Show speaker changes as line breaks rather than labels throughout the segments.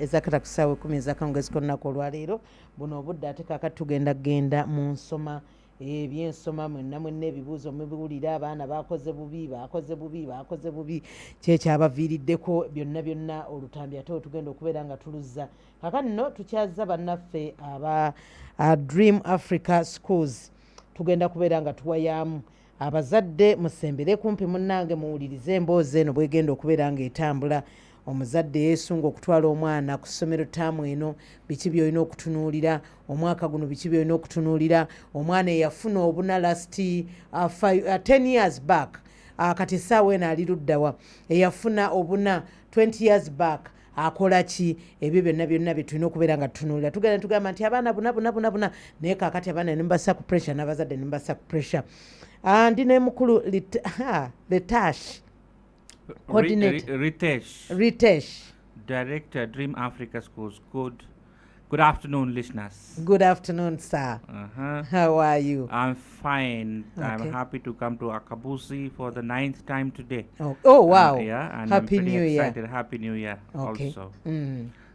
ezakata ku ssaawa 10 ez'akawungeezi k'olunaku olwaleero buno obudde ate kaakati tugenda mu nsoma ebyensoma mwenna ebibuuzo mubiwulira abaana bakoze bubi kyekyabaviiriddeko byonna olutambi ate tugenda okubeera nga tuluzza kaakati nno tukyazza bannaffe aba Dream Africa Schools tugenda kubeera nga tuwayaamu abazadde musembere kumpi munnange muwulirize emboozi eno bwegenda okubeera nga etambula omuzadde yeesunga okutwala omwana ku ssomero ttaamu eno biki byolina okutunuulira omwaka guno biki byolina okutunuulira omwana eyafuna obuna last 10 years back kati essaawa eno ali luddawa eyafuna obuna 20 years back akola ki ebyo byonna byetulina okubeera nga tutunuulira tugenda tugamba nti abaana buna naye kaakati abaana nimbasa ku pressure n'abazadde nimbasa ku pressure ndi ne mukulu Letash Ritesh,
Director, Dream Africa Schools. Good afternoon, listeners.
Good afternoon, sir. How are you?
I'm fine. Okay. I'm happy to come to Akabusi for the 9th time today.
Oh wow.
Yeah, and
Happy
I'm pretty
New
excited.
Year.
Happy New Year
okay.
Also.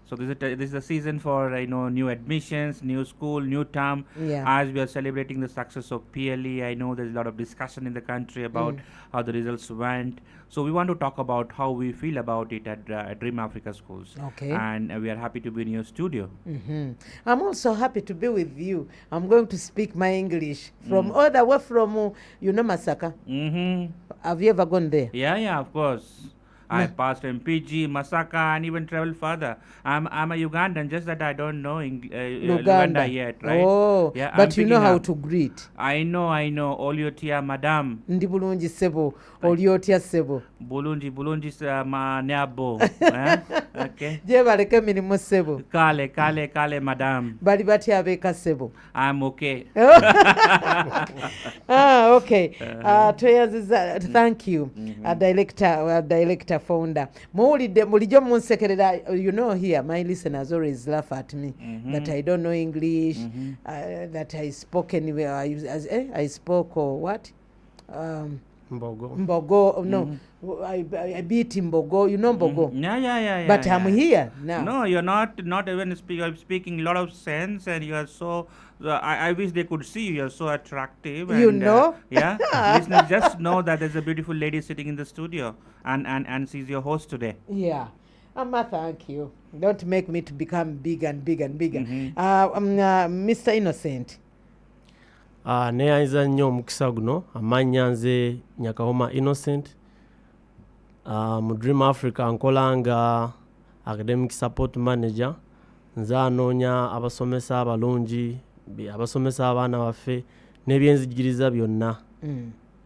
So this is a season for new admissions, new school, new term.
Yeah.
As we are celebrating the success of PLE, I know there's a lot of discussion in the country about how the results went. So we want to talk about how we feel about it at Dream Africa Schools.
Okay.
And we are happy to be in your studio.
I'm also happy to be with you. I'm going to speak my English from all the way from Masaka. Have you ever gone there?
Yeah, of course. I passed MPG, Masaka, and even traveled further. I'm a Ugandan, just that I don't know Uganda yet, right?
Oh,
yeah,
but you know how to greet.
I know. Oliotia, madam.
Ndi bulungi sebo, oliotia sebo.
Bulungi ma neabo. Okay.
Je baleke mirimu sebo.
Kale, madam.
Bali bati abeka sebo.
I'm okay.
Okay. Thank you, director, founder. Mulijo munsekerera, here my listeners always laugh at me that I don't know English, that I spoke anywhere. I spoke what? Mbogo. No, I beat Mbogo. You know Mbogo?
Yeah.
But I'm here now.
No, you're not even speaking a lot of sense, and you are so. I wish they could see you. You're so attractive.
You know?
Yeah. Listeners, just know that there's a beautiful lady sitting in the studio, and she's your host today.
Yeah. Amma, thank you. Don't make me to become big and bigger. Mr. Innocent.
Neyanyiza nnyo omukisa guno amannya nze Nyakahoma Innocent mu Dream Africa nkolanga academic support manager nze anoonya abasomesa abalungi abasomesa abaana baffe n'ebyenzijiriza byonna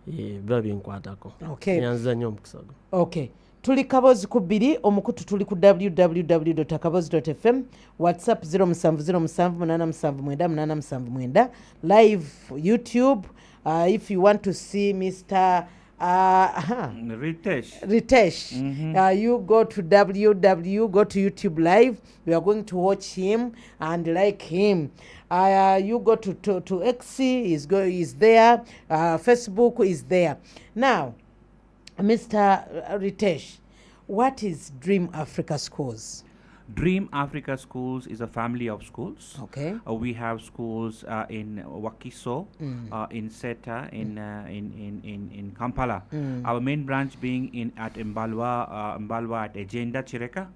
biba binkwatako. Neyanyiza nnyo omukisa guno.
Okay. Tuli Kabozi ku 2 omukutu tuli ku www.kabozi.fm, WhatsApp 077879 live YouTube. If you want to see Mr. Ritesh, you go to go to YouTube live. We are going to watch him and like him. You go to X, is there. Facebook is there. Now, Mr. Ritesh, what is Dream Africa Schools?
Dream Africa Schools is a family of schools.
Okay.
We have schools in Wakiso, in Seta, in Kampala. Our main branch being at Mbalwa at Agenda Chireka.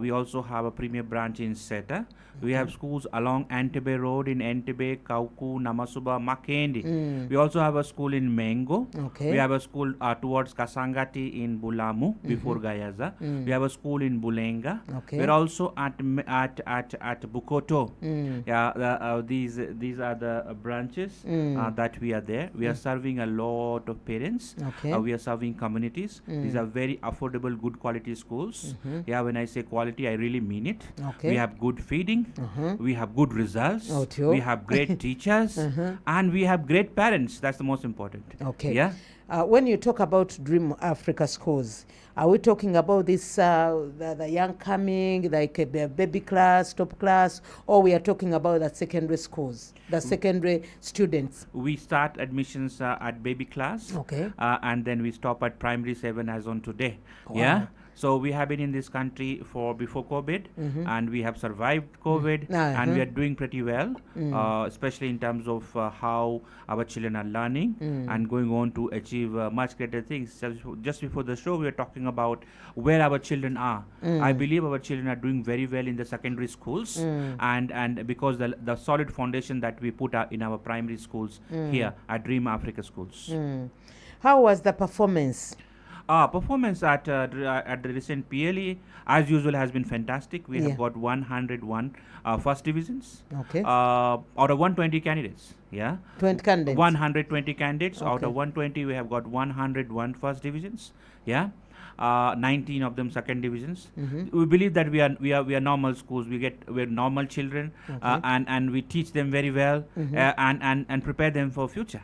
We also have a premier branch in Seta. We have schools along Entebbe Road in Entebbe, Kauku, Namasuba, Makendi. We also have a school in Mengo.
Okay.
We have a school towards Kasangati in Bulamu before Gayaza. We have a school in Bulenga.
Okay.
We're also at Bukoto. These are the branches that we are there. We are serving a lot of parents.
Okay.
We are serving communities. These are very affordable, good quality schools. When I say quality, I really mean it.
Okay.
We have good feeding. We have good results. We have great teachers. And we have great parents. That's the most important.
Okay.
Yeah.
When you talk about Dream Africa Schools, are we talking about this the young coming, like a baby class, top class, or we are talking about the secondary schools, the secondary students?
We start admissions at baby class.
Okay.
And then we stop at primary 7 as on today.
Wow.
Yeah. So we have been in this country for before COVID, and we have survived COVID, and we are doing pretty well, especially in terms of how our children are learning and going on to achieve much greater things. Just before the show, we were talking about where our children are. I believe our children are doing very well in the secondary schools, and because the solid foundation that we put in our primary schools here at Dream Africa schools.
How was the performance?
Performance at the recent PLE, as usual, has been fantastic. We have got 101 first divisions.
Okay.
Out of 120 candidates.
20 candidates.
120 candidates.
Okay.
Out of 120, we have got 101 first divisions. 19 of them second divisions. We believe that we are normal schools. We're normal children, and we teach them very well, and prepare them for future.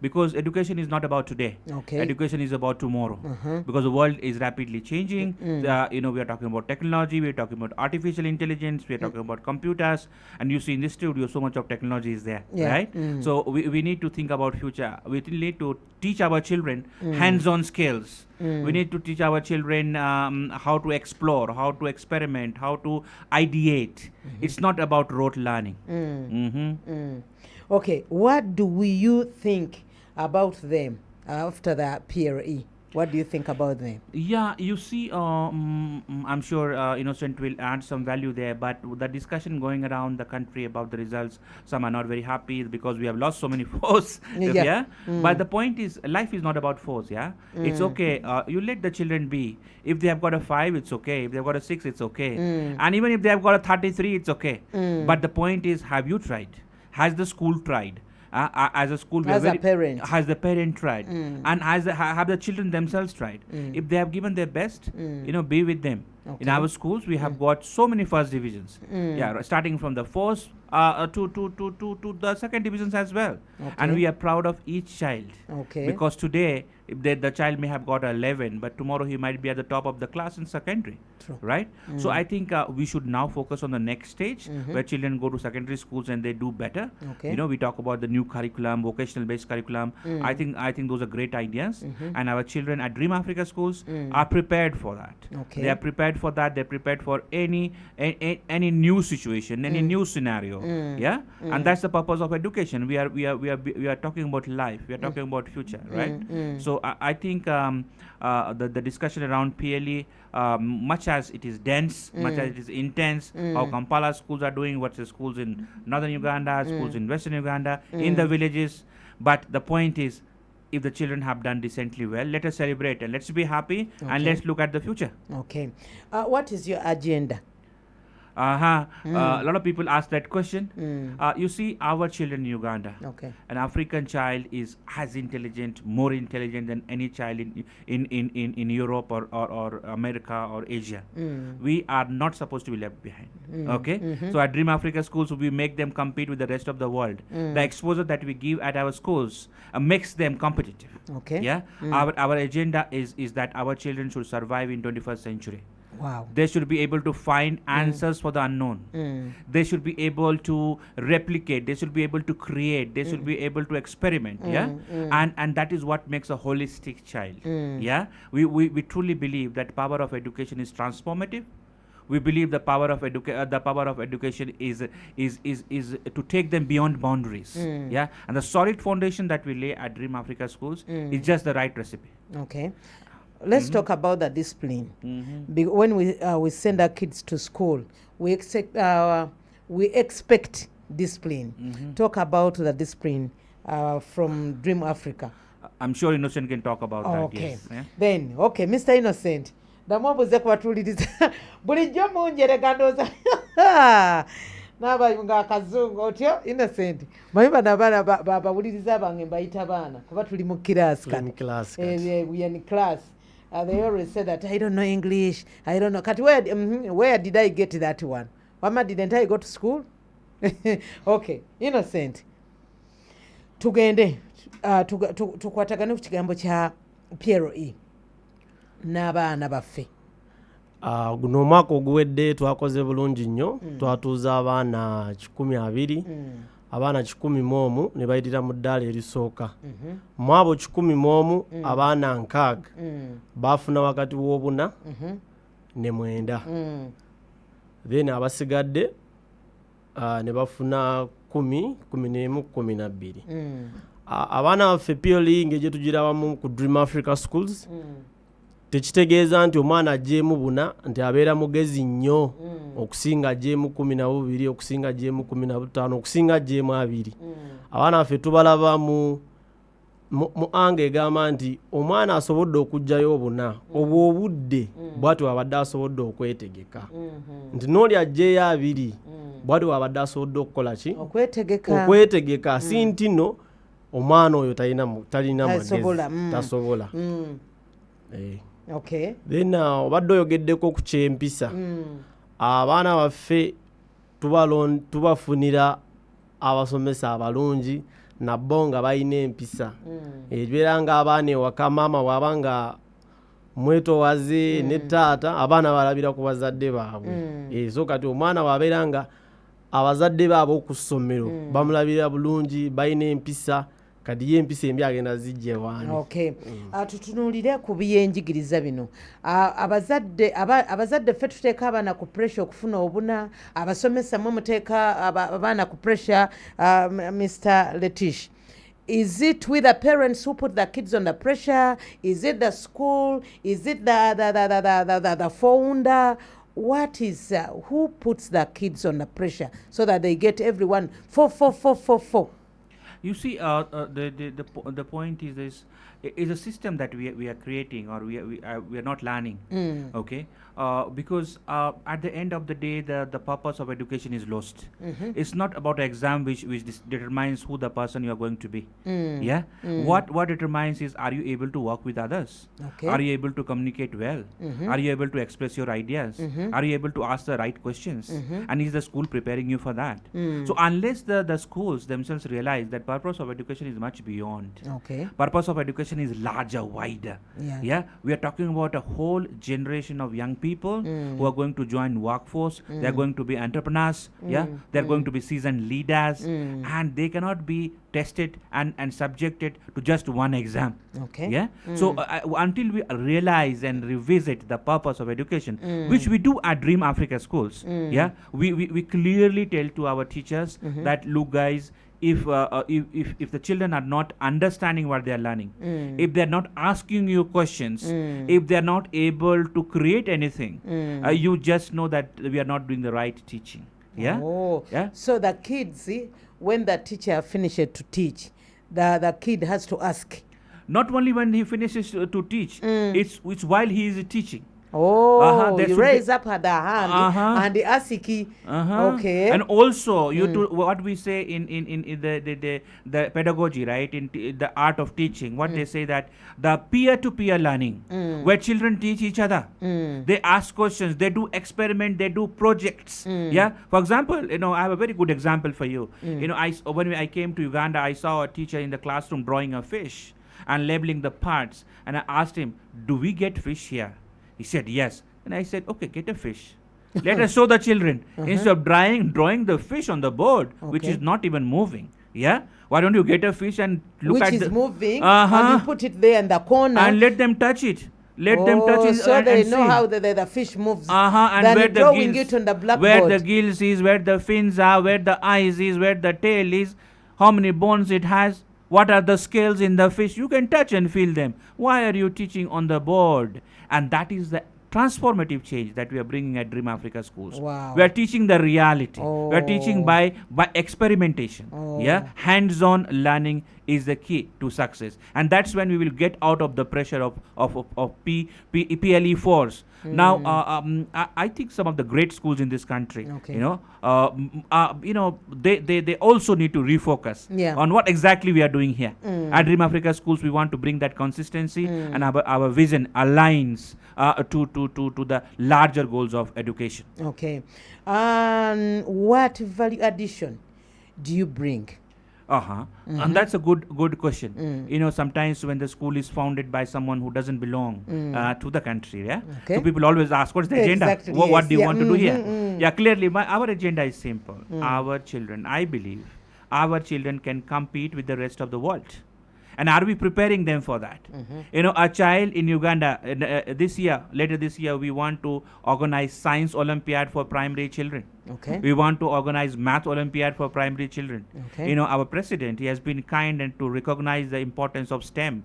Because education is not about today. Education is about tomorrow. Because the world is rapidly changing. We are talking about technology. We are talking about artificial intelligence. We are talking about computers. And you see in this studio, so much of technology is there, right? So we need to think about future. We need to teach our children hands-on skills. We need to teach our children how to explore, how to experiment, how to ideate. It's not about rote learning.
Okay, what do you think about them after the PLE? What do you think about them?
Yeah, you see, I'm sure Innocent will add some value there, but the discussion going around the country about the results, some are not very happy because we have lost so many foes. But the point is, life is not about foes. It's okay. You let the children be. If they have got a 5, it's okay. If they've got a 6, it's okay. And even if they have got a 33, it's okay. But the point is, have you tried? Has the school tried? As a school,
as a parent,
has the parent tried, and have the children themselves tried? If they have given their best, be with them. In our schools, we have got so many first divisions. Starting from the first to the second divisions as well. And we are proud of each child. Because today, if the child may have got 11, but tomorrow he might be at the top of the class in secondary. Right? So I think we should now focus on the next stage where children go to secondary schools and they do better. We talk about the new curriculum, vocational based curriculum. I think those are great ideas, and our children at Dream Africa schools are prepared for that. They are prepared for that. They're prepared for any new situation, any new scenario. And that's the purpose of education. We are talking about life. We are talking about future, right? So I think the discussion around PLE, much as it is dense, much as it is intense, how Kampala schools are doing, what's the schools in northern Uganda, schools in western Uganda, in the villages. But the point is, if the children have done decently well, let us celebrate and let's be happy and let's look at the future.
What is your agenda?
A lot of people ask that question. You see, our children in Uganda, an African child is as intelligent, more intelligent than any child in Europe or America or Asia. We are not supposed to be left behind. So at Dream Africa schools, we make them compete with the rest of the world. The exposure that we give at our schools makes them competitive. Our agenda is that our children should survive in 21st century. They should be able to find answers for the unknown. They should be able to replicate. They should be able to create. They should be able to experiment. And that is what makes a holistic child. We truly believe that power of education is transformative. We believe the power of education is to take them beyond boundaries. And the solid foundation that we lay at Dream Africa schools is just the right recipe.
Let's talk about the discipline. When we send our kids to school, we expect discipline. Talk about the discipline from Dream Africa.
I'm sure Innocent can talk about that. Yes.
Then, Mr. Innocent, ndamwabuze kubatuliriza bulijjo munjereka ndooza n'abayunga akazungu otyo Innocent mayimba n'abaana babawuliriza bange mbayita baana kuba tuli mu class
we are in
class. They always say that I don't know English. I don't know. Kati where did I get that one? Mama, didn't I go to school? Innocent. Tugende tukwatagane ku kigambo kya PLE n'abaana baffe.
Guno omwaka oguwedde twakoze bulungi nnyo. Twatuuza abaana 120 abaana 101 ne bayitira mu ddaala erisooka. Mu abo 101 abaana 6 baafuna wakati w'obuna ne 9. Then abasigadde ne bafuna 10, 11, 12. Abaana baffe purely ng'egye tugirabamu ku Dream Africa Schools tekitegeeza nti omwana ajjeemu buna nti abeera mugezi nnyo okusinga ajjeemu 12, okusinga ajjeemu 15, okusinga ajjeemu 2. Abaana baffe tubalaba mu anga egamba nti omwana asobodde okugjayo obuna obwo obudde bw'ati wabadde asobodde okwetegeka nti n'oli ajjeeyo 2 bw'ati wabadde asobodde okukola ki okwetegeka si nti no omwana oyo talina magezi tasobola.
Okay.
Then obadde oyogeddeko ku kyempisa. Abaana baffe tubafunira abasomesa abalungi nabo nga balina empisa. Ebeera nga abaana ewaka maama bw'aba nga mwetowaze ne taata abaana balabira ku bazadde baabwe. So kati omwana bw'abeera nga abazadde baabwe ku ssomero bamulabira bulungi balina empisa kadi y'empisa embi agenda zijja ewaani.
Okay. Tutunuulire ku byenjigiriza bino. Abazadde ffe tuteeka abaana ku pressure okufuna obuna, abasomesa mwe muteeka abaana ku pressure. Mr. Letish, is it we the parents who put the kids under pressure? Is it the school? Is it the founder? What is who puts the kids under pressure so that they get everyone 4?
You see, the point is this: is a system that we are creating, or we are not learning. Okay, because at the end of the day, the purpose of education is lost. It's not about exam which determines who the person you are going to be. Yeah. What determines is, are you able to work with others?
Okay.
Are you able to communicate well? Are you able to express your ideas? Are you able to ask the right questions? And is the school preparing you for that? So unless the schools themselves realize that purpose of education is much beyond.
Okay.
Purpose of education is larger, wider. Yeah. We are talking about a whole generation of young people who are going to join workforce. They are going to be entrepreneurs. Yeah. They are going to be seasoned leaders, and they cannot be tested and subjected to just one exam.
Okay.
Yeah. So until we realize and revisit the purpose of education, which we do at Dream Africa Schools, yeah, we clearly tell to our teachers that, look, guys, if the children are not understanding what they are learning, if they are not asking you questions, if they are not able to create anything, you just know that we are not doing the right teaching. Yeah. Yeah.
So the kids, when the teacher finishes to teach, the kid has to ask.
Not only when he finishes to teach, it's while he is teaching.
You raise up the hand and the ask. Okay.
And also you do what we say in the pedagogy, right, in the art of teaching, what they say, that the peer-to-peer learning, where children teach each other, they ask questions, they do experiment, they do projects. Yeah. For example, I have a very good example for you. When I came to Uganda, I saw a teacher in the classroom drawing a fish and labeling the parts, and I asked him, do we get fish here? He said yes. And I said, okay, get a fish. Let us show the children. Instead of drawing the fish on the board, which is not even moving. Yeah? Why don't you get a fish and look at
which is moving, and you put it there in the corner.
And let them touch it. Let them touch it.
So they know
see
how the fish moves.
And
then
where the
drawing
gills,
it on the blackboard.
where the gills is, where the fins are, where the eyes is, where the tail is, how many bones it has, what are the scales in the fish. You can touch and feel them. Why are you teaching on the board? And that is the transformative change that we are bringing at Dream Africa Schools.
Wow.
We are teaching the reality. We are teaching by experimentation. Yeah, hands-on learning is the key to success, and that's when we will get out of the pressure of PLE force. Now, I think some of the great schools in this country, they also need to refocus on what exactly we are doing here. At Dream Africa Schools, we want to bring that consistency, and our vision aligns to the larger goals of education.
Okay. What value addition do you bring?
And that's a good question. Sometimes when the school is founded by someone who doesn't belong to the country, so people always ask, what's the agenda?
Exactly,
What do you want to do here? Yeah, clearly our agenda is simple. Our children, I believe, our children can compete with the rest of the world. And are we preparing them for that? You know, a child in Uganda later this year, we want to organize science Olympiad for primary children.
Okay.
We want to organize math Olympiad for primary children.
Okay.
You know, our president, he has been kind and to recognize the importance of STEM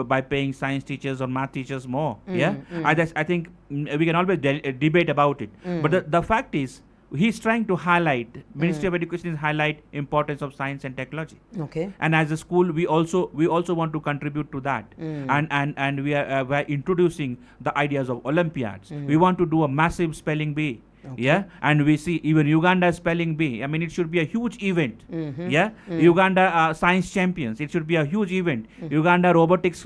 by paying science teachers or math teachers more. I think we can always debate about it. But the fact is, he's trying to highlight, Ministry of Education is highlight importance of science and technology.
Okay.
And as a school, we also want to contribute to that. And we are introducing the ideas of Olympiads. We want to do a massive spelling bee.
Okay.
Yeah, and we see even Uganda spelling bee. I mean, it should be a huge event. Yeah, Uganda science champions. It should be a huge event. Uganda robotics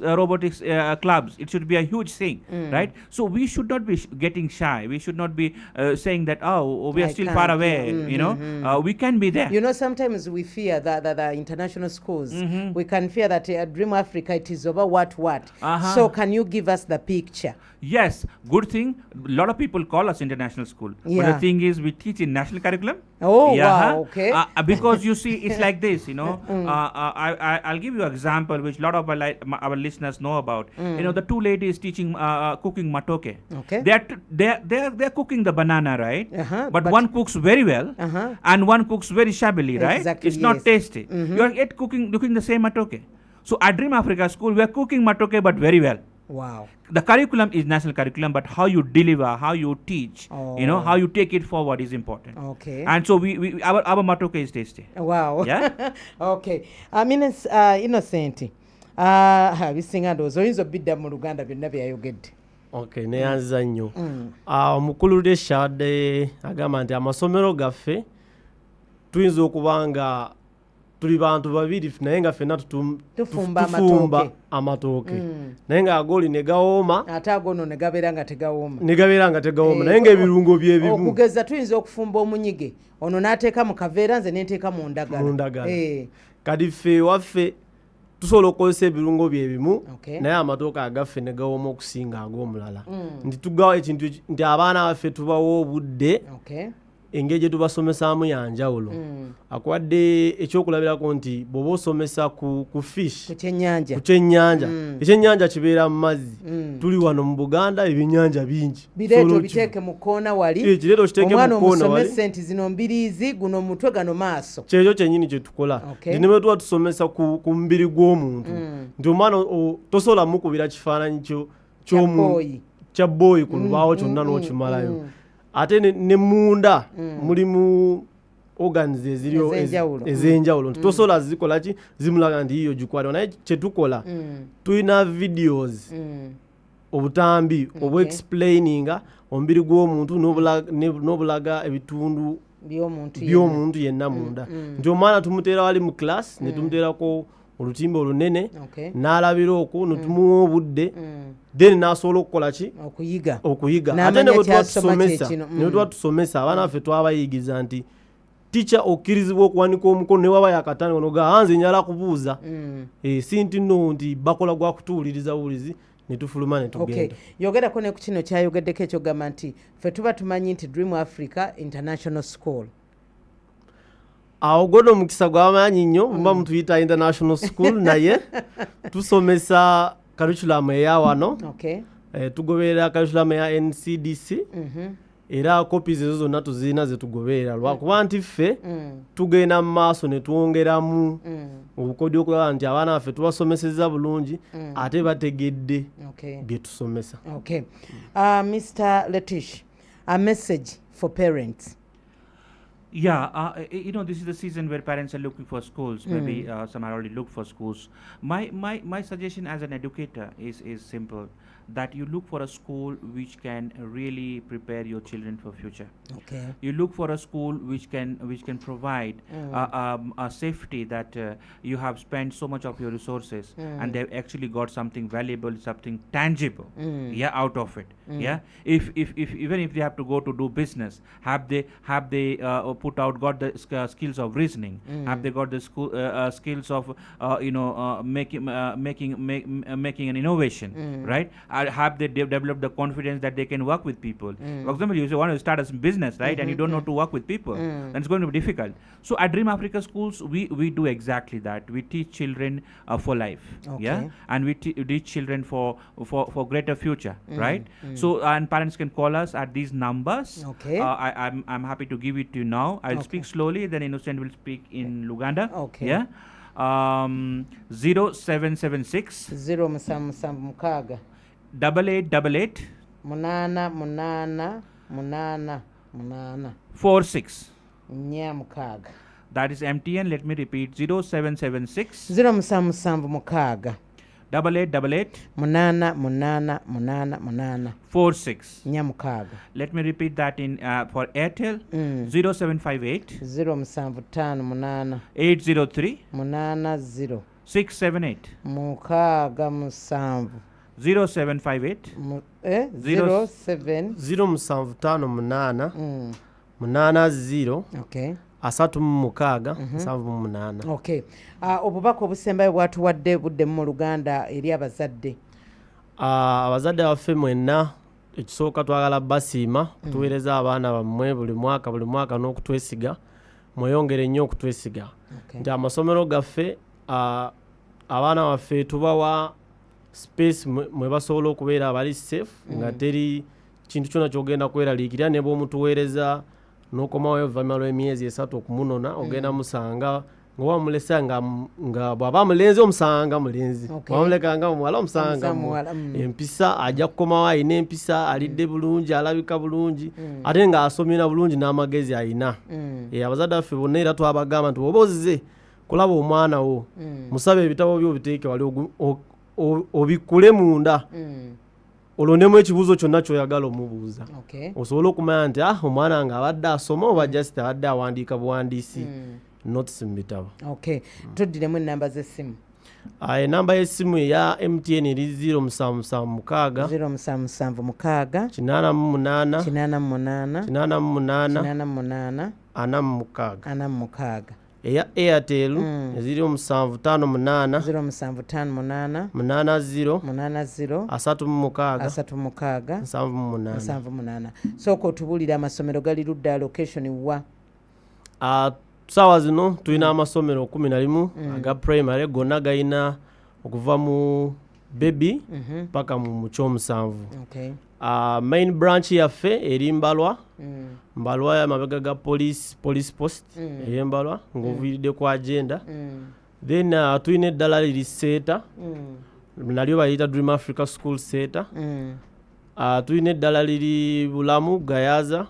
clubs. It should be a huge thing, right? So we should not be getting shy. We should not be saying that we are still far away. You know, we can be there.
You know, sometimes we fear that the international schools. We can fear that Dream Africa, it is over what. So can you give us the picture?
Yes, good thing. A lot of people call us international school. But the thing is, we teach in national curriculum.
Oh, wow, okay.
Because you see, it's like this, you know. I'll give you an example which a lot of our listeners know about. You know, the two ladies teaching cooking matoke.
Okay.
They're cooking the banana, right? But one cooks very well, and one cooks very shabbily, right?
Exactly,
it's not tasty. You are yet cooking the same matoke. So at Dream Africa School, we are cooking matoke, but very well.
Wow.
The curriculum is national curriculum, but how you deliver, how you teach, you know, how you take it forward is important.
Okay.
And so our matoke is tasty.
Wow.
Yeah.
Okay. Innocent. Bisinga ndowooza oyinza obidda mu Luganda byonna byayogedde.
Okay, neyanziza nnyo. Omukulu Reshad agamba nti amasomero gaffe tuyinza okuba nga tuli bantu babiri naye nga ffenna tufumba amatooke naye nga agoli ne gawooma
ate agono ne gabeera nga tegawooma
naye ng'ebirungo bye bimu.
Okugeza tuyinza okufumba omunyige ono n'ateeka mu kaveera nze n'enteeka mu ndagala.
Kati ffe waffe tusobola okukozesa ebirungo bye bimu naye amatooke agaffe ne gawooma okusinga ag'omulala. Nti tugawa ekintu nti abaana baffe tubawa obudde engeri gye tubasomesaamu ya njawulo. Akuwadde ekyokulabirako nti bw'oba osomesa ku fish ku kyennyanja kibeera mu mazzi. Tuli wano mu Buganda ebyennyanja bingi.
Bireeto biteeke mu koona wali. Omwana omusomese nti zino mbiriizi guno mutwe gano maaso.
Kyekyo kyennyini kye tukola. Ne bwe tuba tusomesa ku mubiri gw'omuntu nti omwana tosobola mukubira kifaananyi kya booyi ku lubaawo kyonna n'okimalayo. Ate ne munda mulimu organs ez'enjawulo nti tosobola zikola ki zimulaga nti yiyo gikwaliwa. Naye kyetukola tulina videos obutambi obwexplaininga omubiri gw'omuntu n'obulaga ebitundu by'omuntu yenna munda. Nti omwana tumuteera wali mu class ne tumuteerako olutimba olunene n'alabira okwo ne tumuwa obudde then n'asobola okukola ki okuyiga. Ate ne bwe tuba tusomesa abaana baffe twabayigiza nti tica okkirizibwa okuwanika omukono ne waba yakatandika noga nze njala kubuuza si nti nno nti bakola gwa kutuwuliriza buwulizi ne tufuluma ne tugenda.
Yogerako ne ku kino kyayogeddeko ekyogamba nti ffe tuba tumanyi nti Dream Africa International School.
Awo gono omukisa gw'amaanyi nnyo mba mutuyita international school naye tusomesa curriculum eya wano. Tugoberera curriculum ya NCDC era copies ezo zonna tuzirina ze tugoberera lwakuba nti ffe tugenda mu maaso ne twongeramu obukodyo okulaba nti abaana baffe tubasomeseza bulungi ate bategedde bye tusomesa.
Mr. Letish, a message for parents.
Yeah, you know, this is the season where parents are looking for schools. Maybe some are already looked for schools. My suggestion as an educator is simple, that you look for a school which can really prepare your children for future. You look for a school which can provide a safety that you have spent so much of your resources and they've actually got something valuable, something tangible out of it. Yeah, if even if they have to go to do business, have they put out got the skills of reasoning, have they got the skills of making an innovation, right? Have they developed the confidence that they can work with people? For example, you want to start a business, right, and you don't know to work with people, then it's going to be difficult. So at Dream Africa schools, we do exactly that. We teach children for life, yeah, and we teach children for greater future, right? So and parents can call us at these numbers.
Okay.
I'm happy to give it to you now. I'll speak slowly, then Innocent will speak in Luganda.
Okay.
Yeah. 0776
0 musanvu mukaaga
8888
munana munana munana munana
46.
nya mukaaga.
That is MTN. Let me repeat: 0776
0 musanvu mukaaga
8888
munana munana munana munana
46.
nya mukaaga.
Let me repeat that in for Airtel: 0758
0 musanvu ttaano munana
803
munana 0
678
mukaaga musanvu
0758
07
0758 80
okay
36
okay. Obubaka obusembayo bwatuwadde buddemu mu Luganda eri abazadde.
Abazadde baffe mwenna ekisooka twagala basiima kutuweereza abaana bammwe buli mwaka n'okutwesiga, mweyongere nnyo okutwesiga nti amasomero gaffe abaana baffe tubawa space mwe basobola okubeera abali safe nga teri kintu kyonna kyogenda kweraliikirira, ne bw'omutuweereza n'okomawo oluvannyuma lw'emyezi 3 okumunona ogenda musanga nga wamulesa nga bw'aba mulenzi omusanga mulenzi, wamuleka nga muwala omusanga empisa, ajja kukomawo alina empisa, alidde bulungi, alabika bulungi, ate nga asomera bulungi n'amagezi alina. Abazadde baffe bonna era twabagamba nti oba ozze kulaba omwana wo musabe ebitabo byo obiteeke wali obikule munda olondemu ekibuuzo kyonna ky'oyagala omubuuza, osobole okumanya nti omwana nga abadde asoma oba just abadde awandiika buwandiisi notes mu bitabo.
Tuddiremu ennamba z'essimu.
Enamba y'essimu eya MTN eri 0776
077
88
88
88 46 eya Airtel 0758
075
80
80
36
78. Sooka otubuulira amasomero gali ludda location wa?
Saawa zino tulina amasomero 11 aga primary gonna galina okuva mu baby paka mu kyomusanvu. Main branch yaffe eri Mbalwa, Mbalwa ya mabega ga police post ey'Embalwa ng'oviiridde ku agenda. Then tulina eddala liri Seeta, nalyo bayita Dream Africa School Seeta. Tulina eddala liri Bulamu Gayaza,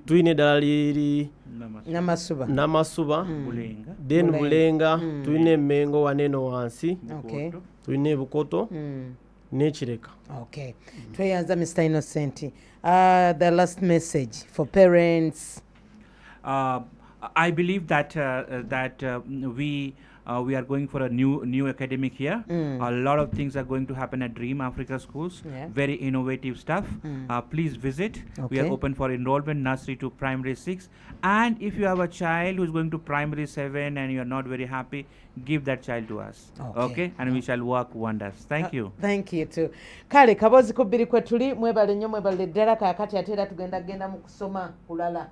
tulina eddala liri Namasuba, then Bulenga, tulina Emmengo Waneno wansi, tulina Bukoto n'Ekireka.
Tweyanza Mr. Innocent. The last message for parents.
I believe that we are going for a new academic year. A lot of things are going to happen at Dream Africa Schools. Very innovative stuff. Please visit. We are open for enrollment nursery to primary 6. And if you have a child who is going to primary 7 and you are not very happy, give that child to us. Okay? And we shall work wonders. Thank you.
Thank you too. Kale kabozi kubiri kwe tuli mwebale nnyo mwebale ddala kaakati ate era tugenda mu kusoma kulala.